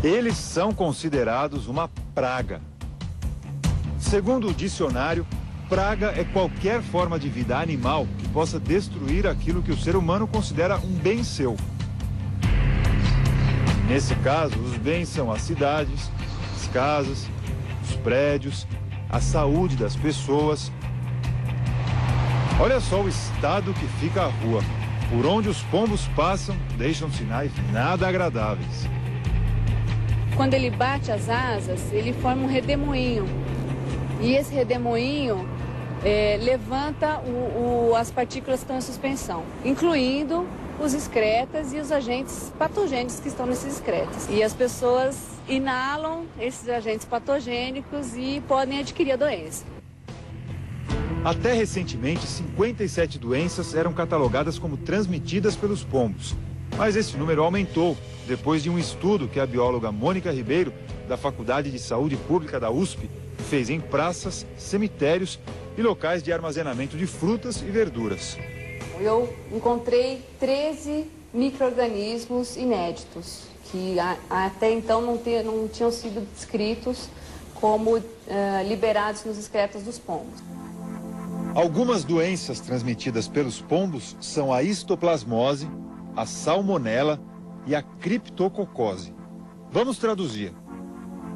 Eles são considerados uma praga. Segundo o dicionário, praga é qualquer forma de vida animal que possa destruir aquilo que o ser humano considera um bem seu. Nesse caso, os bens são as cidades, as casas, os prédios, a saúde das pessoas. Olha só o estado que fica a rua. Por onde os pombos passam, deixam sinais nada agradáveis. Quando ele bate as asas, ele forma um redemoinho. E esse redemoinho levanta as partículas que estão em suspensão, incluindo os excretas e os agentes patogênicos que estão nesses excretas. E as pessoas inalam esses agentes patogênicos e podem adquirir a doença. Até recentemente, 57 doenças eram catalogadas como transmitidas pelos pombos. Mas esse número aumentou depois de um estudo que a bióloga Mônica Ribeiro, da Faculdade de Saúde Pública da USP, fez em praças, cemitérios e locais de armazenamento de frutas e verduras. Eu encontrei 13 micro-organismos inéditos, que até então não tinham sido descritos como liberados nos excretas dos pombos. Algumas doenças transmitidas pelos pombos são a histoplasmose, a salmonela e a criptococose. Vamos traduzir.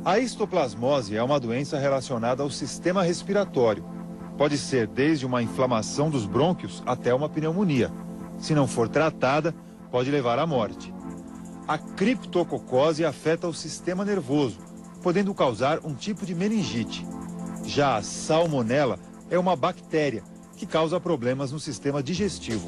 A histoplasmose é uma doença relacionada ao sistema respiratório. Pode ser desde uma inflamação dos brônquios até uma pneumonia. Se não for tratada, pode levar à morte. A criptococose afeta o sistema nervoso, podendo causar um tipo de meningite. Já a salmonela é uma bactéria que causa problemas no sistema digestivo.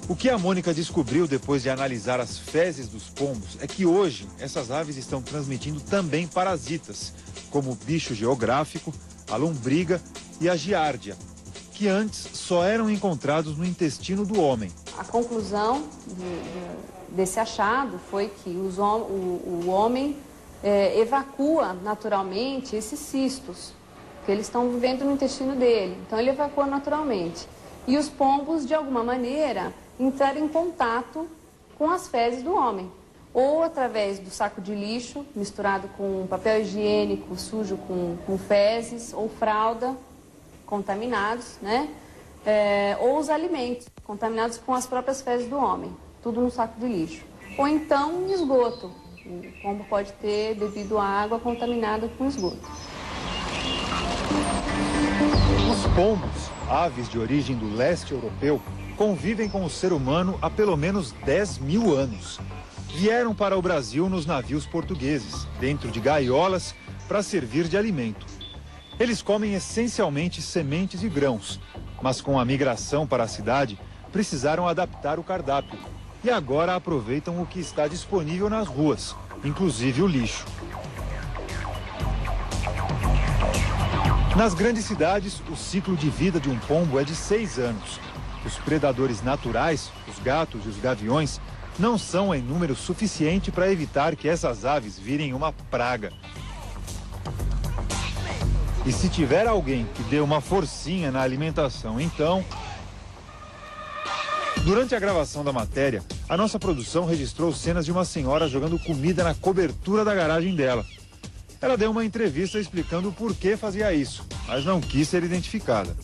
O que a Mônica descobriu depois de analisar as fezes dos pombos é que hoje essas aves estão transmitindo também parasitas, como o bicho geográfico, a lombriga e a giardia, que antes só eram encontrados no intestino do homem. A conclusão desse achado foi que o homem evacua naturalmente esses cistos, que eles estão vivendo no intestino dele. Então ele evacua naturalmente. E os pombos, de alguma maneira, entraram em contato com as fezes do homem. Ou através do saco de lixo, misturado com papel higiênico sujo com fezes, ou fralda, contaminados, né? Ou os alimentos, contaminados com as próprias fezes do homem. Tudo no saco de lixo. Ou então esgoto. O pombo pode ter bebido água contaminada com esgoto. Os pombos, aves de origem do leste europeu, convivem com o ser humano há pelo menos 10 mil anos. Vieram para o Brasil nos navios portugueses, dentro de gaiolas, para servir de alimento. Eles comem essencialmente sementes e grãos, mas com a migração para a cidade, precisaram adaptar o cardápio. E agora aproveitam o que está disponível nas ruas, inclusive o lixo. Nas grandes cidades, o ciclo de vida de um pombo é de 6 anos. Os predadores naturais, os gatos e os gaviões, não são em número suficiente para evitar que essas aves virem uma praga. E se tiver alguém que dê uma forcinha na alimentação, então... Durante a gravação da matéria, a nossa produção registrou cenas de uma senhora jogando comida na cobertura da garagem dela. Ela deu uma entrevista explicando o porquê fazia isso, mas não quis ser identificada.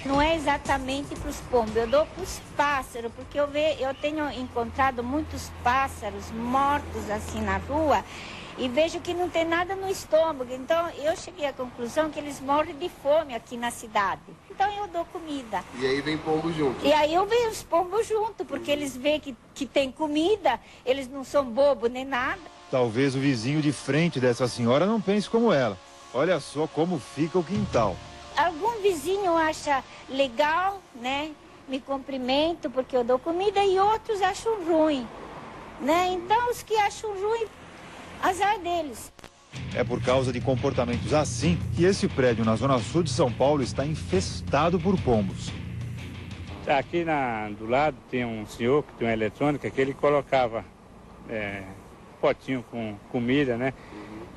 Não é exatamente para os pombos, eu dou para os pássaros, porque eu tenho encontrado muitos pássaros mortos assim na rua e vejo que não tem nada no estômago. Então eu cheguei à conclusão que eles morrem de fome aqui na cidade. Então eu dou comida. E aí vem pombo junto? E aí eu venho os pombos junto, porque eles veem que tem comida, eles não são bobos nem nada. Talvez o vizinho de frente dessa senhora não pense como ela. Olha só como fica o quintal. Algum vizinho acha legal, né? Me cumprimento porque eu dou comida e outros acham ruim, né? Então os que acham ruim, azar deles. É por causa de comportamentos assim que esse prédio na zona sul de São Paulo está infestado por pombos. Aqui do lado tem um senhor que tem uma eletrônica que ele colocava potinho com comida, né?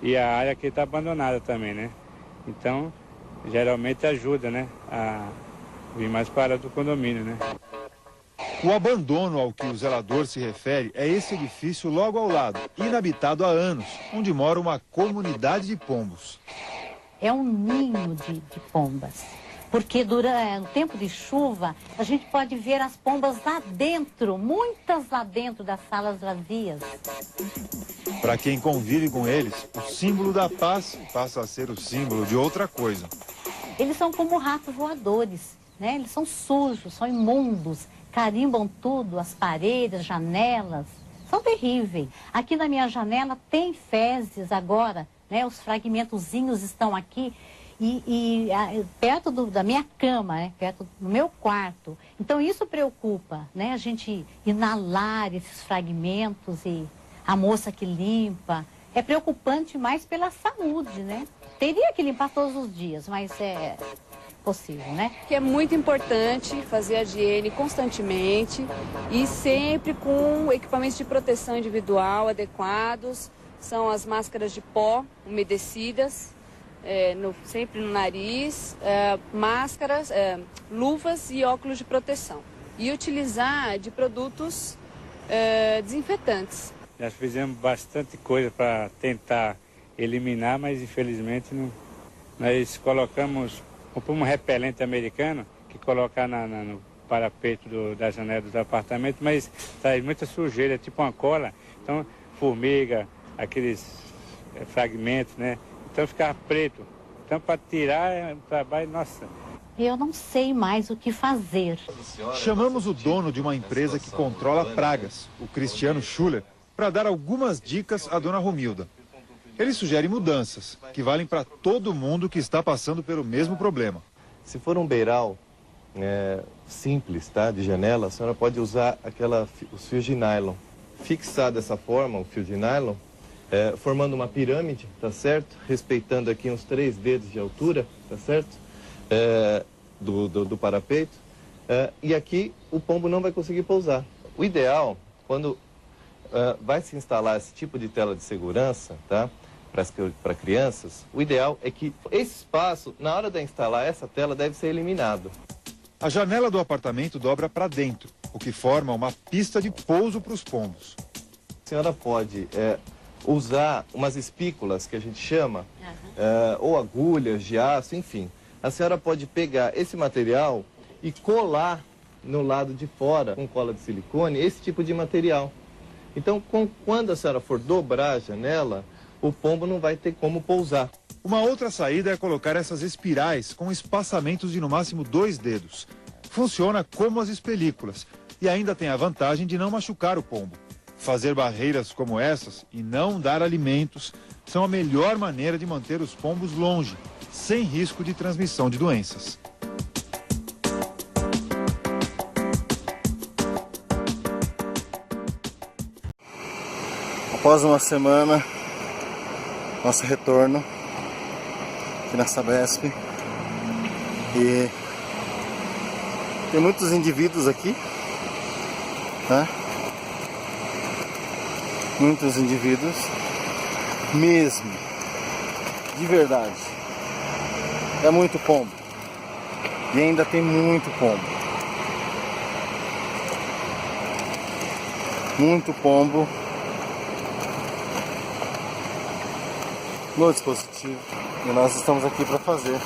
E a área aqui está abandonada também, né? Então, geralmente ajuda, né? A vir mais para do condomínio, né? O abandono ao que o zelador se refere é esse edifício logo ao lado, inabitado há anos, onde mora uma comunidade de pombos. É um ninho de pombas, porque durante o tempo de chuva a gente pode ver as pombas lá dentro, muitas lá dentro das salas vazias. Para quem convive com eles, o símbolo da paz passa a ser o símbolo de outra coisa. Eles são como ratos voadores, né? Eles são sujos, são imundos, carimbam tudo, as paredes, as janelas, são terríveis. Aqui na minha janela tem fezes agora, né? Os fragmentozinhos estão aqui perto da minha cama, né? Perto do meu quarto. Então isso preocupa, né? A gente inalar esses fragmentos e a moça que limpa. É preocupante mais pela saúde, né? Teria que limpar todos os dias, mas é possível, né? Que é muito importante fazer a higiene constantemente e sempre com equipamentos de proteção individual adequados. São as máscaras de pó umedecidas, sempre no nariz, máscaras, luvas e óculos de proteção. E utilizar de produtos desinfetantes. Já fizemos bastante coisa para tentar eliminar, mas infelizmente não. Nós compramos um repelente americano que coloca no parapeito da janela dos apartamentos, mas traz muita sujeira, tipo uma cola, então formiga, aqueles fragmentos, né? Então ficava preto. Então para tirar é um trabalho, nossa. Eu não sei mais o que fazer. Chamamos o dono de uma empresa que controla pragas, o Cristiano Schuller, para dar algumas dicas à dona Romilda. Ele sugere mudanças, que valem para todo mundo que está passando pelo mesmo problema. Se for um beiral simples, tá, de janela, a senhora pode usar os fios de nylon. Fixar dessa forma o fio de nylon, formando uma pirâmide, tá certo? Respeitando aqui uns 3 dedos de altura, tá certo? Do parapeito. E aqui o pombo não vai conseguir pousar. O ideal, quando vai se instalar esse tipo de tela de segurança, tá? Para crianças, o ideal é que esse espaço, na hora de instalar essa tela, deve ser eliminado. A janela do apartamento dobra para dentro, o que forma uma pista de pouso para os pombos. A senhora pode usar umas espículas, que a gente chama, ou agulhas de aço, enfim. A senhora pode pegar esse material e colar no lado de fora, com cola de silicone, esse tipo de material. Então, quando a senhora for dobrar a janela, o pombo não vai ter como pousar. Uma outra saída é colocar essas espirais com espaçamentos de no máximo 2 dedos. Funciona como as espelículas e ainda tem a vantagem de não machucar o pombo. Fazer barreiras como essas e não dar alimentos são a melhor maneira de manter os pombos longe, sem risco de transmissão de doenças. Após uma semana, nosso retorno aqui na Sabesp, e tem muitos indivíduos aqui, né? Muitos indivíduos mesmo, de verdade. É muito pombo e ainda tem muito pombo. Muito pombo no dispositivo, e nós estamos aqui para fazer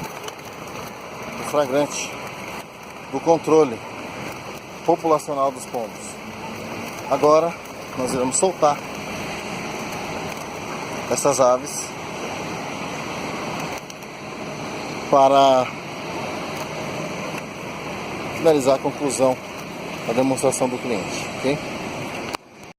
o flagrante do controle populacional dos pombos. Agora nós iremos soltar essas aves para finalizar a conclusão da demonstração do cliente, ok?